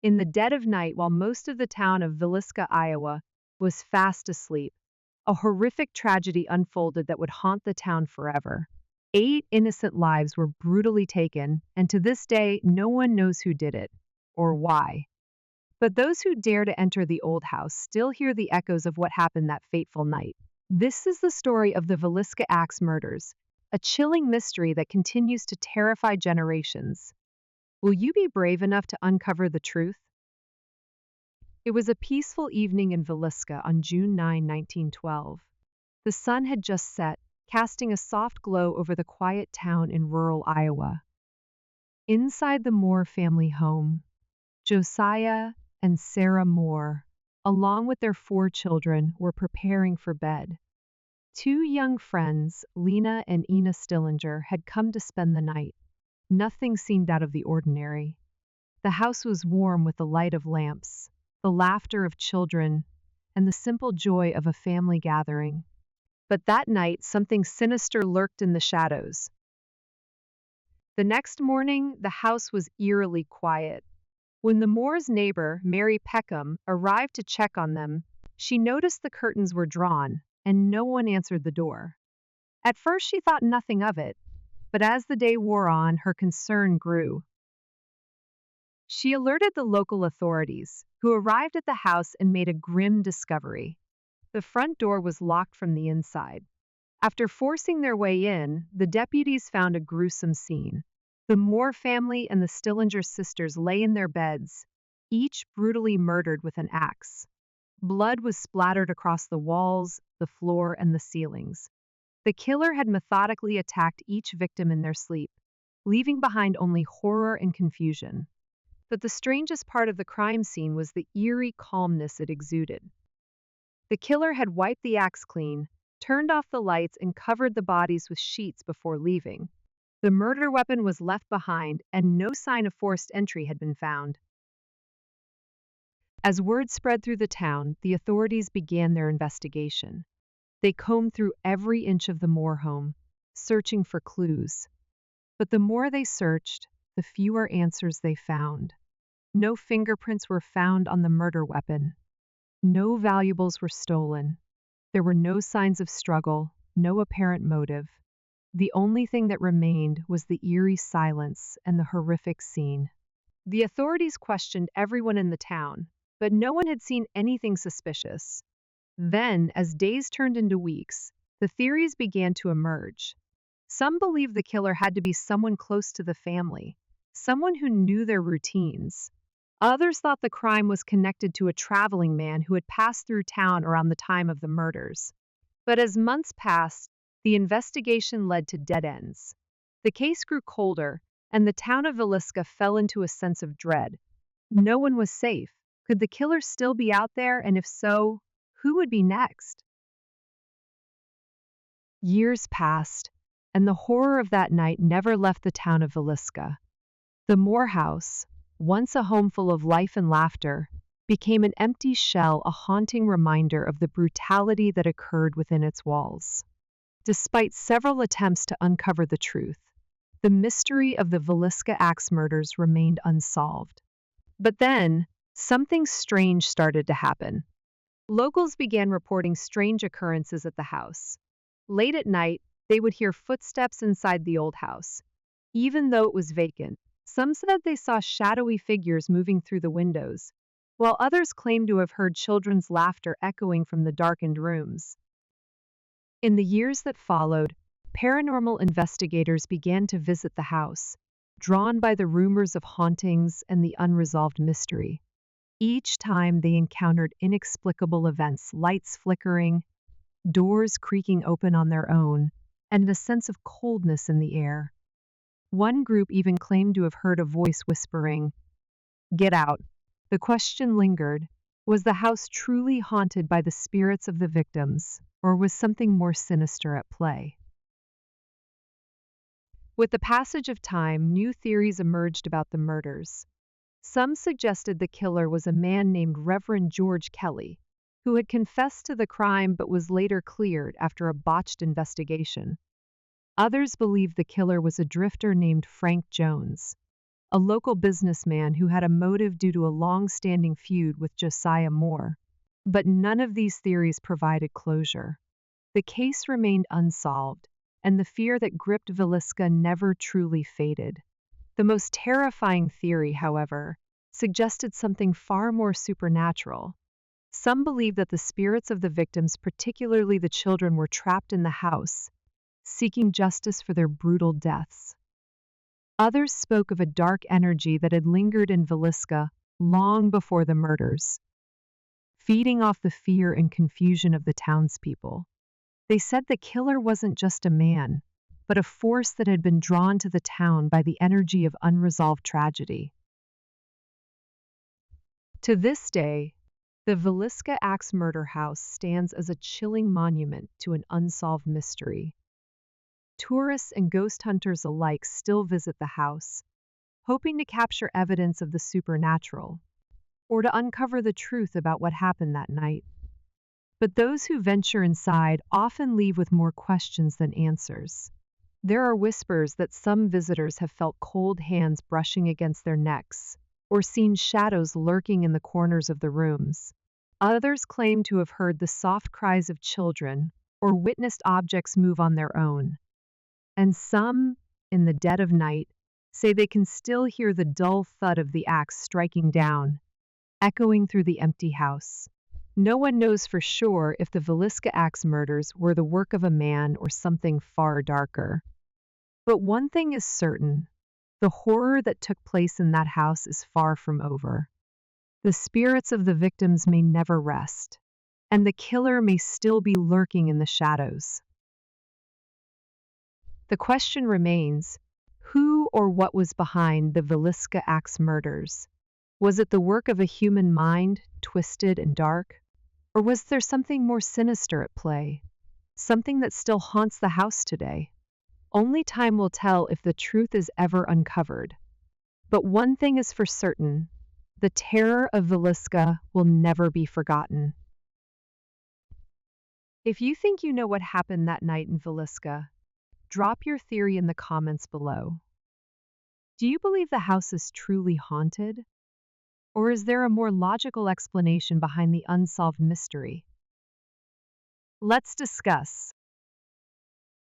In the dead of night, while most of the town of Villisca, Iowa, was fast asleep, a horrific tragedy unfolded that would haunt the town forever. 8 innocent lives were brutally taken, and to this day, no one knows who did it or why. But those who dare to enter the old house still hear the echoes of what happened that fateful night. This is the story of the Villisca Axe murders, a chilling mystery that continues to terrify generations. Will you be brave enough to uncover the truth? It was a peaceful evening in Villisca on June 9, 1912. The sun had just set, casting a soft glow over the quiet town in rural Iowa. Inside the Moore family home, Josiah and Sarah Moore, along with their 4 children, were preparing for bed. 2 young friends, Lena and Ina Stillinger, had come to spend the night. Nothing seemed out of the ordinary. The house was warm with the light of lamps, the laughter of children, and the simple joy of a family gathering. But that night, something sinister lurked in the shadows. The next morning, the house was eerily quiet. When the Moores' neighbor, Mary Peckham, arrived to check on them, she noticed the curtains were drawn, and no one answered the door. At first, she thought nothing of it, but as the day wore on, her concern grew. She alerted the local authorities, who arrived at the house and made a grim discovery. The front door was locked from the inside. After forcing their way in, the deputies found a gruesome scene. The Moore family and the Stillinger sisters lay in their beds, each brutally murdered with an axe. Blood was splattered across the walls, the floor, and the ceilings. The killer had methodically attacked each victim in their sleep, leaving behind only horror and confusion. But the strangest part of the crime scene was the eerie calmness it exuded. The killer had wiped the axe clean, turned off the lights, and covered the bodies with sheets before leaving. The murder weapon was left behind, and no sign of forced entry had been found. As word spread through the town, the authorities began their investigation. They combed through every inch of the Moore home, searching for clues. But the more they searched, the fewer answers they found. No fingerprints were found on the murder weapon. No valuables were stolen. There were no signs of struggle, no apparent motive. The only thing that remained was the eerie silence and the horrific scene. The authorities questioned everyone in the town, but no one had seen anything suspicious. Then, as days turned into weeks, the theories began to emerge. Some believed the killer had to be someone close to the family, someone who knew their routines. Others thought the crime was connected to a traveling man who had passed through town around the time of the murders. But as months passed, the investigation led to dead ends. The case grew colder, and the town of Villisca fell into a sense of dread. No one was safe. Could the killer still be out there, and if so, who would be next? Years passed, and the horror of that night never left the town of Villisca. The Moore house, once a home full of life and laughter, became an empty shell, a haunting reminder of the brutality that occurred within its walls. Despite several attempts to uncover the truth, the mystery of the Villisca Axe murders remained unsolved. But then, something strange started to happen. Locals began reporting strange occurrences at the house. Late at night, they would hear footsteps inside the old house. Even though it was vacant, some said they saw shadowy figures moving through the windows, while others claimed to have heard children's laughter echoing from the darkened rooms. In the years that followed, paranormal investigators began to visit the house, drawn by the rumors of hauntings and the unresolved mystery. Each time they encountered inexplicable events, lights flickering, doors creaking open on their own, and a sense of coldness in the air. One group even claimed to have heard a voice whispering, "Get out." The question lingered, was the house truly haunted by the spirits of the victims, or was something more sinister at play? With the passage of time, new theories emerged about the murders. Some suggested the killer was a man named Reverend George Kelly, who had confessed to the crime but was later cleared after a botched investigation. Others believed the killer was a drifter named Frank Jones, a local businessman who had a motive due to a long-standing feud with Josiah Moore. But none of these theories provided closure. The case remained unsolved, and the fear that gripped Villisca never truly faded. The most terrifying theory, however, suggested something far more supernatural. Some believed that the spirits of the victims, particularly the children, were trapped in the house, seeking justice for their brutal deaths. Others spoke of a dark energy that had lingered in Villisca long before the murders, feeding off the fear and confusion of the townspeople. They said the killer wasn't just a man, but a force that had been drawn to the town by the energy of unresolved tragedy. To this day, the Villisca Axe Murder House stands as a chilling monument to an unsolved mystery. Tourists and ghost hunters alike still visit the house, hoping to capture evidence of the supernatural, or to uncover the truth about what happened that night. But those who venture inside often leave with more questions than answers. There are whispers that some visitors have felt cold hands brushing against their necks, or seen shadows lurking in the corners of the rooms. Others claim to have heard the soft cries of children, or witnessed objects move on their own. And some, in the dead of night, say they can still hear the dull thud of the axe striking down, echoing through the empty house. No one knows for sure if the Villisca Axe murders were the work of a man or something far darker. But one thing is certain: the horror that took place in that house is far from over. The spirits of the victims may never rest, and the killer may still be lurking in the shadows. The question remains: who or what was behind the Villisca Axe murders? Was it the work of a human mind, twisted and dark? Or was there something more sinister at play? Something that still haunts the house today? Only time will tell if the truth is ever uncovered. But one thing is for certain: the terror of Villisca will never be forgotten. If you think you know what happened that night in Villisca, drop your theory in the comments below. Do you believe the house is truly haunted? Or is there a more logical explanation behind the unsolved mystery? Let's discuss.